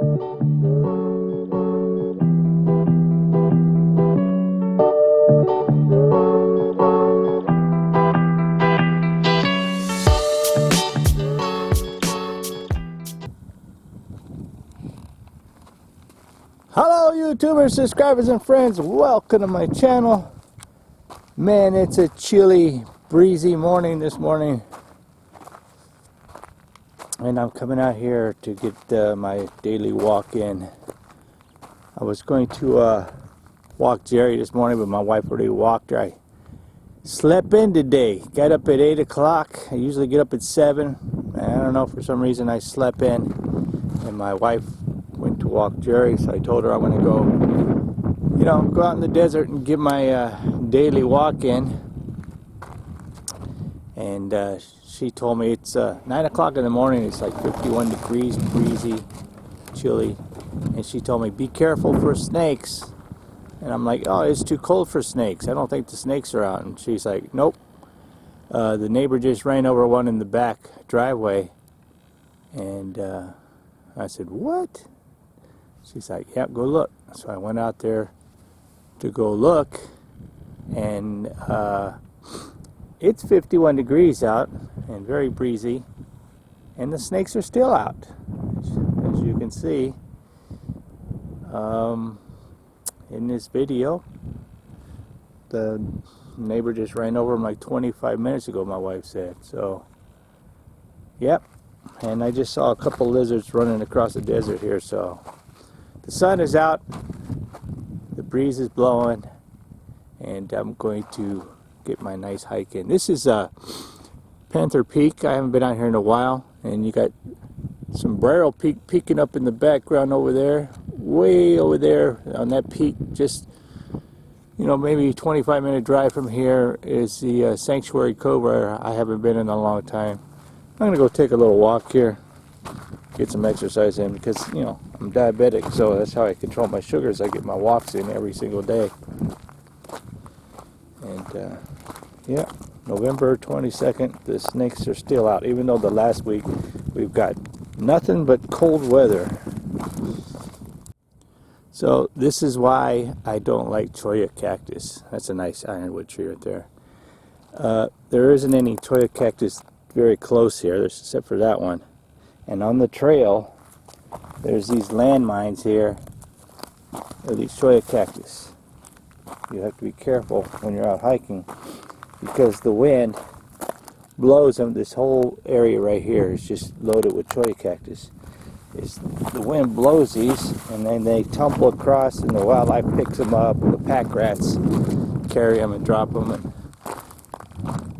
Hello YouTubers, subscribers and friends, welcome to my channel. Man, it's a chilly, breezy morning this morning, and I'm coming out here to get my daily walk in. I was going to walk Jerry this morning, but my wife already walked her. I slept in today, got up at 8 o'clock. I usually get up at 7. I don't know, for some reason I slept in, and my wife went to walk Jerry, so I told her I'm going to go out in the desert and get my daily walk in. And she told me it's 9 o'clock in the morning, it's like 51 degrees, breezy, chilly, and she told me be careful for snakes. And I'm like, oh, it's too cold for snakes, I don't think the snakes are out. And she's like, nope, the neighbor just ran over one in the back driveway. And I said, what? She's like, yeah, go look. So I went out there to go look, and it's 51 degrees out and very breezy, and the snakes are still out, as you can see in this video. The neighbor just ran over him like 25 minutes ago, my wife said. So, yep. And I just saw a couple lizards running across the desert here, so the sun is out, the breeze is blowing, and I'm going to get my nice hike in. This is Panther Peak. I haven't been out here in a while, and you got Sombrero Peak peeking up in the background over there, way over there on that peak. Just, maybe 25-minute drive from here is the Sanctuary Cove, where I haven't been in a long time. I'm going to go take a little walk here, get some exercise in, because I'm diabetic, so that's how I control my sugars. I get my walks in every single day. And yeah, November 22nd, the snakes are still out, even though the last week we've got nothing but cold weather. So this is why I don't like Cholla cactus. That's a nice ironwood tree right there. There isn't any Cholla cactus very close here, except for that one. And on the trail, there's these landmines here of these Cholla cactus. You have to be careful when you're out hiking, because the wind blows them. This whole area right here is just loaded with Cholla cactus. The wind blows these, and then they tumble across, and the wildlife picks them up, and the pack rats carry them and drop them. And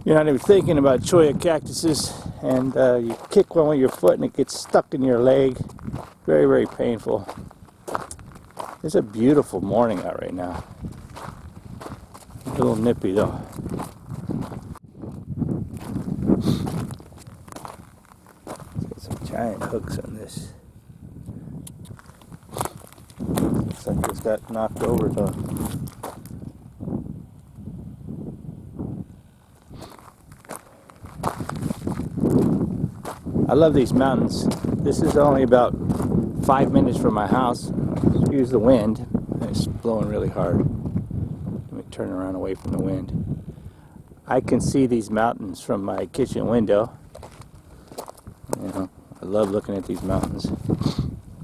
you're not even thinking about Cholla cactuses, and you kick one with your foot and it gets stuck in your leg. Very, very painful. It's a beautiful morning out right now. A little nippy though. Got some giant hooks on this. Looks like it's got knocked over though. I love these mountains. This is only about 5 minutes from my house. Excuse the wind. It's blowing really hard. Let me turn around away from the wind. I can see these mountains from my kitchen window. I love looking at these mountains.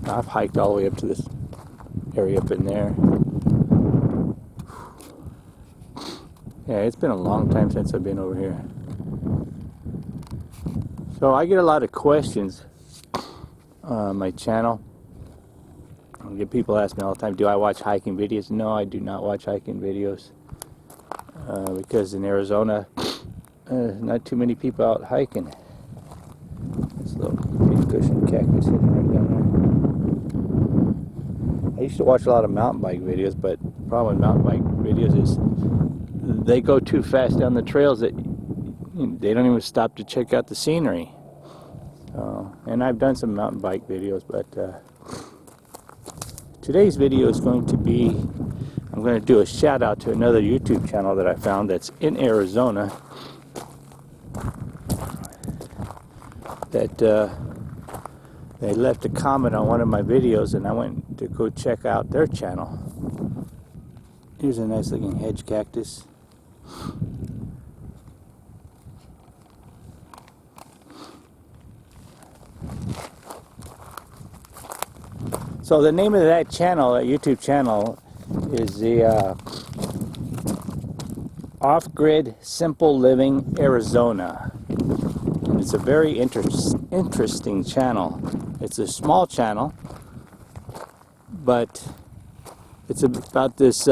I've hiked all the way up to this area up in there. Yeah, it's been a long time since I've been over here. So I get a lot of questions on my channel. I get people ask me all the time, do I watch hiking videos? No, I do not watch hiking videos. Because in Arizona, not too many people out hiking. This little pincushion cactus sitting right down there. I used to watch a lot of mountain bike videos, but the problem with mountain bike videos is they go too fast down the trails that they don't even stop to check out the scenery. And I've done some mountain bike videos, but today's video is going to be, I'm going to do a shout out to another YouTube channel that I found that's in Arizona that They left a comment on one of my videos, and I went to go check out their channel. Here's a nice looking hedge cactus. So the name of that channel, that YouTube channel, is the Off-Grid Simple Living Arizona. And it's a very interesting channel. It's a small channel, but it's about this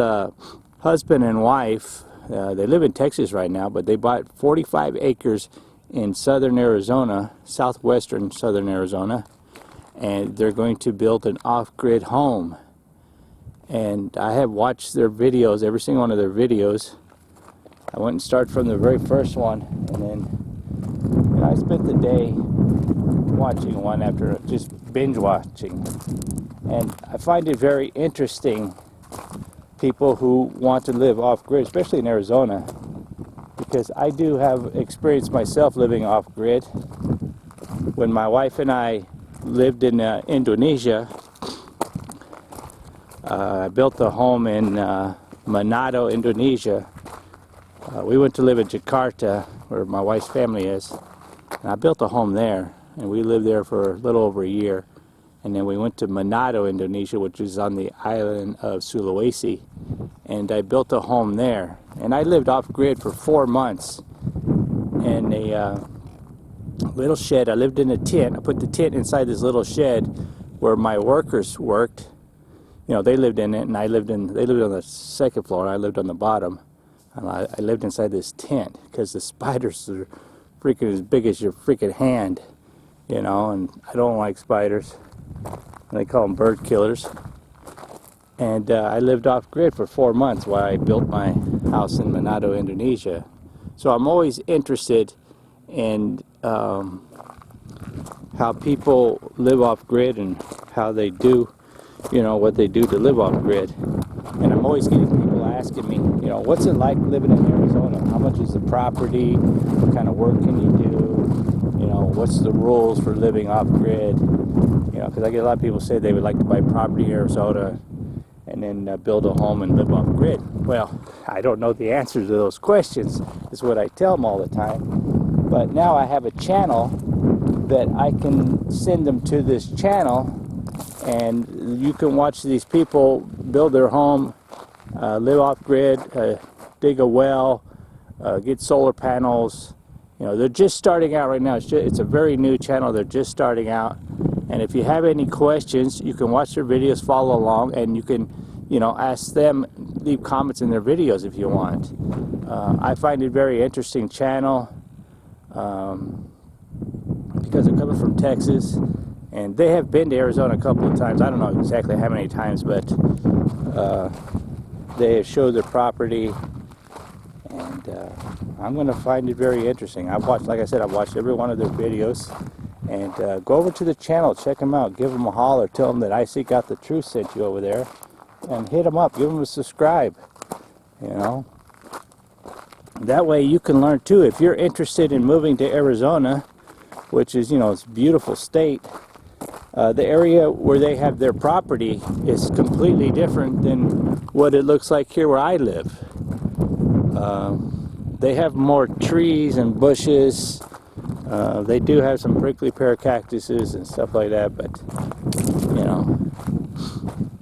husband and wife. They live in Texas right now, but they bought 45 acres in southern Arizona, southwestern southern Arizona, and they're going to build an off-grid home. And I have watched their videos, every single one of their videos. I went and started from the very first one, and then I spent the day watching one after just binge watching. And I find it very interesting, people who want to live off-grid, especially in Arizona, because I do have experience myself living off-grid. When my wife and I lived in Indonesia, I built a home in Manado, Indonesia. We went to live in Jakarta, where my wife's family is, and I built a home there, and we lived there for a little over a year. And then we went to Manado, Indonesia, which is on the island of Sulawesi, and I built a home there. And I lived off-grid for 4 months in a little shed. I lived in a tent. I put the tent inside this little shed where my workers worked. You know, they lived in it, and they lived on the second floor, and I lived on the bottom. And I lived inside this tent because the spiders are freaking as big as your freaking hand, you know, and I don't like spiders. They call them bird killers. And I lived off-grid for 4 months while I built my house in Manado, Indonesia. So I'm always interested in how people live off-grid and how they do, you know, what they do to live off-grid. And I'm always getting people asking me, you know, what's it like living in Arizona? How much is the property? What kind of work can you do? You know, what's the rules for living off-grid? You know, because I get a lot of people say they would like to buy property in Arizona and then build a home and live off-grid. Well, I don't know the answers to those questions, is what I tell them all the time. But now I have a channel that I can send them to this channel, and you can watch these people build their home, live off-grid, dig a well, get solar panels. You know, they're just starting out right now. It's a very new channel. They're just starting out. And if you have any questions, you can watch their videos, follow along, and you can, you know, ask them, leave comments in their videos if you want. I find it a very interesting channel because they're coming from Texas, and they have been to Arizona a couple of times. I don't know exactly how many times, but they have showed their property, and I'm going to find it very interesting. I've watched, like I said, I've watched every one of their videos. And go over to the channel, check them out, give them a holler, tell them that I Seek Out the Truth sent you over there, and hit them up, give them a subscribe, you know. That way you can learn too. If you're interested in moving to Arizona, which is, you know, it's a beautiful state, the area where they have their property is completely different than what it looks like here where I live. They have more trees and bushes. They do have some prickly pear cactuses and stuff like that, but, you know,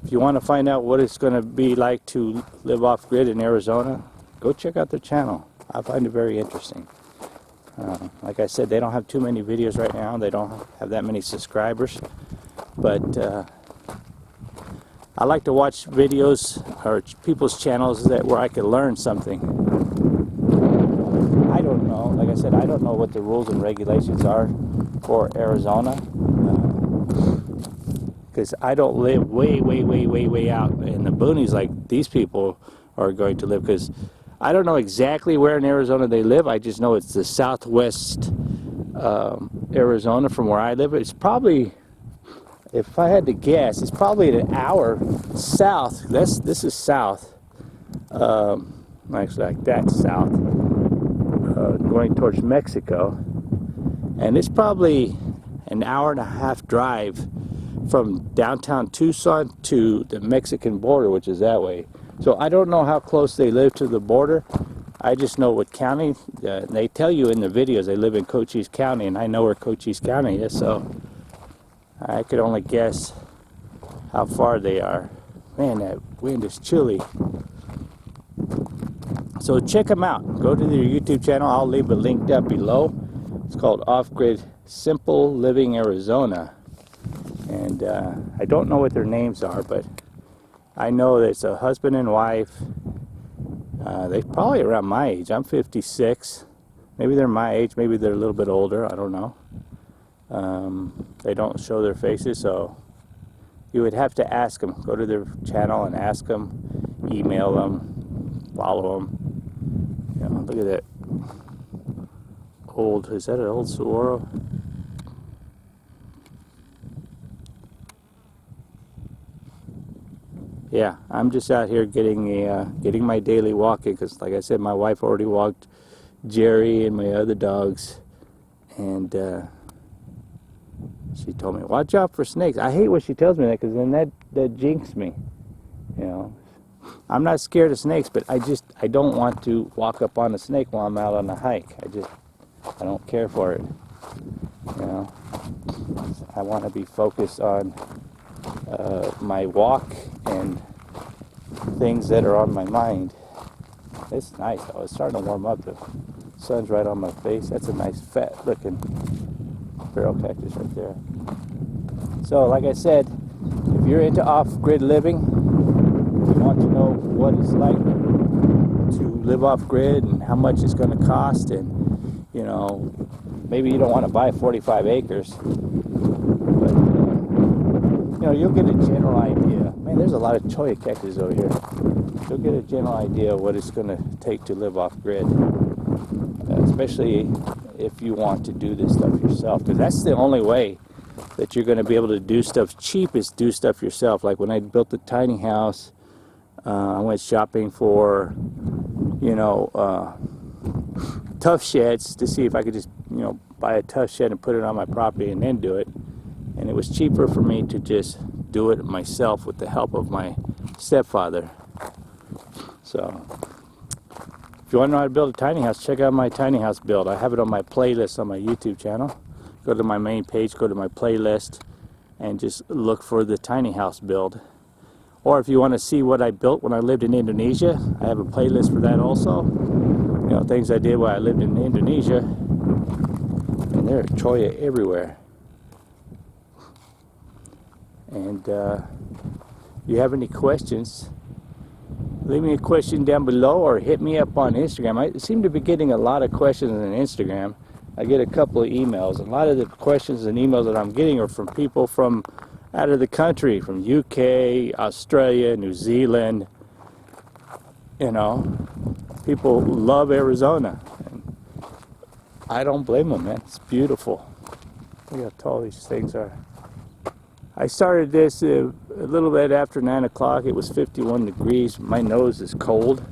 if you want to find out what it's going to be like to live off-grid in Arizona, go check out their channel. I find it very interesting. Like I said, they don't have too many videos right now. They don't have that many subscribers, but I like to watch videos or people's channels where I can learn something. I don't know. Like I said, I don't know what the rules and regulations are for Arizona, because I don't live way out in the boonies like these people are going to live, because I don't know exactly where in Arizona they live. I just know it's the southwest Arizona from where I live. It's probably, if I had to guess, it's probably an hour south. This is south. Actually, like that's south. Going towards Mexico, and it's probably an hour and a half drive from downtown Tucson to the Mexican border, which is that way. So I don't know how close they live to the border. I just know what county. They tell you in the videos they live in Cochise County, and I know where Cochise County is, so I could only guess how far they are. Man, that wind is chilly. So check them out. Go to their YouTube channel. I'll leave a link down below. It's called Off-Grid Simple Living Arizona. And I don't know what their names are, but I know that it's a husband and wife. They're probably around my age. I'm 56. Maybe they're my age. Maybe they're a little bit older. I don't know. They don't show their faces, so you would have to ask them. Go to their channel and ask them. Email them. Follow them. You know, look at that old. Is that an old Saguaro? Yeah, I'm just out here getting my daily walk in, because like I said, my wife already walked Jerry and my other dogs, and she told me, watch out for snakes. I hate when she tells me that, because then that jinxes me. You know, I'm not scared of snakes, but I don't want to walk up on a snake while I'm out on a hike. I don't care for it. You know, I want to be focused on my walk and things that are on my mind. It's nice though. It's starting to warm up. The sun's right on my face. That's a nice fat looking feral cactus right there. So like I said, if you're into off-grid living, if you want to know what it's like to live off-grid and how much it's going to cost, and you know, maybe you don't want to buy 45 acres, but you know, you'll get a general idea. Man, there's a lot of cholla cactus over here. You'll get a general idea of what it's going to take to live off-grid, especially if you want to do this stuff yourself, because that's the only way that you're going to be able to do stuff cheap, is do stuff yourself. Like when I built the tiny house, I went shopping for, you know, tough sheds to see if I could just, you know, buy a tough shed and put it on my property and then do it. And it was cheaper for me to just do it myself with the help of my stepfather. So if you want to know how to build a tiny house, check out my tiny house build. I have it on my playlist on my YouTube channel. Go to my main page, go to my playlist, and just look for the tiny house build. Or if you want to see what I built when I lived in Indonesia, I have a playlist for that also. You know, things I did while I lived in Indonesia. And there are cholla everywhere. And if you have any questions, leave me a question down below or hit me up on Instagram. I seem to be getting a lot of questions on Instagram. I get a couple of emails. A lot of the questions and emails that I'm getting are from people from out of the country, from UK, Australia, New Zealand. You know, people love Arizona. And I don't blame them, man. It's beautiful. Look how tall these things are. I started this a little bit after 9 o'clock. It was 51 degrees. My nose is cold.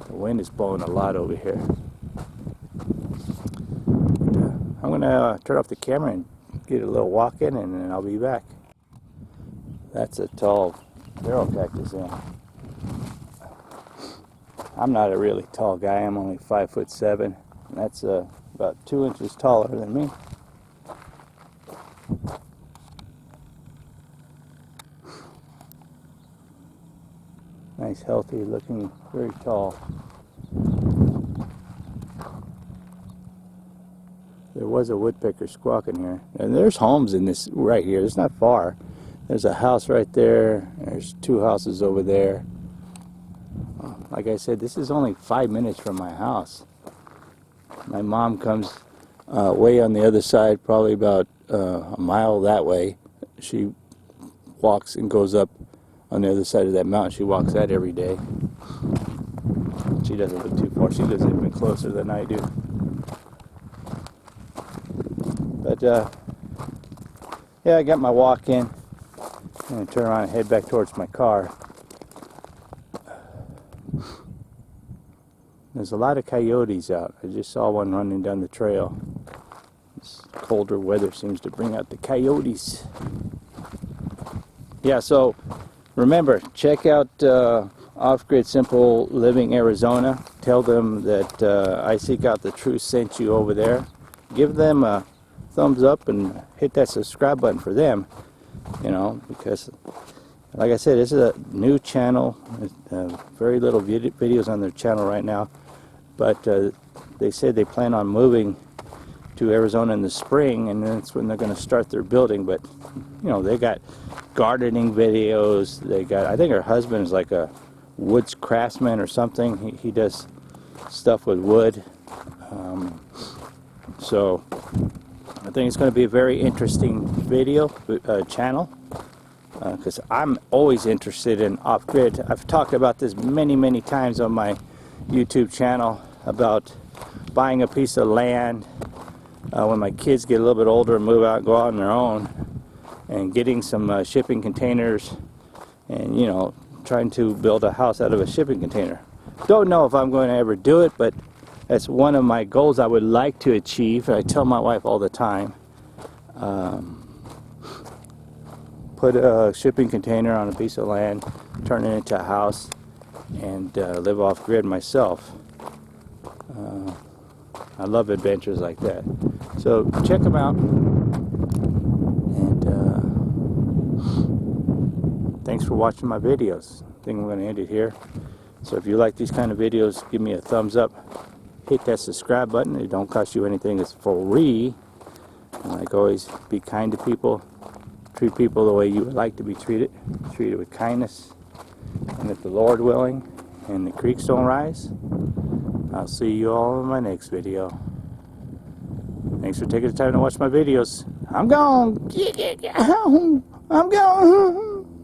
The wind is blowing a lot over here. I'm going to turn off the camera and get a little walk in, and then I'll be back. That's a tall feral cactus. I'm not a really tall guy. I'm only 5'7", and that's about 2 inches taller than me. Nice, healthy looking, very tall. There was a woodpecker squawking here. And there's homes in this right here. It's not far. There's a house right there. There's 2 houses over there. Like I said, this is only 5 minutes from my house. My mom comes way on the other side, probably about a mile that way. She walks and goes up on the other side of that mountain. She walks that every day. She doesn't live too far. She lives even closer than I do. But yeah, I got my walk in. I'm going to turn around and head back towards my car. There's a lot of coyotes out. I just saw one running down the trail. colder weather seems to bring out the coyotes. Yeah, so remember, check out Off-Grid Simple Living Arizona. Tell them that I Seek Out the Truth sent you over there. Give them a thumbs up and hit that subscribe button for them, you know, because like I said, this is a new channel. Very little videos on their channel right now, but they said they plan on moving to Arizona in the spring, and that's when they're going to start their building. But you know, they got gardening videos. They got, I think her husband is like a woods craftsman or something. He does stuff with wood. So I think it's going to be a very interesting video channel, because I'm always interested in off-grid. I've talked about this many times on my YouTube channel about buying a piece of land when my kids get a little bit older and move out and go out on their own, and getting some shipping containers, and you know, trying to build a house out of a shipping container. Don't know if I'm going to ever do it, but that's one of my goals I would like to achieve. I tell my wife all the time, put a shipping container on a piece of land, turn it into a house, and live off grid myself. I love adventures like that. So check them out, and thanks for watching my videos. I think I'm going to end it here. So if you like these kind of videos, give me a thumbs up. Hit that subscribe button. It don't cost you anything. It's free. And like always, be kind to people. Treat people the way you would like to be treated. Treat it with kindness. And if the Lord willing and the creeks don't rise, I'll see you all in my next video. Thanks for taking the time to watch my videos. I'm gone. I'm gone.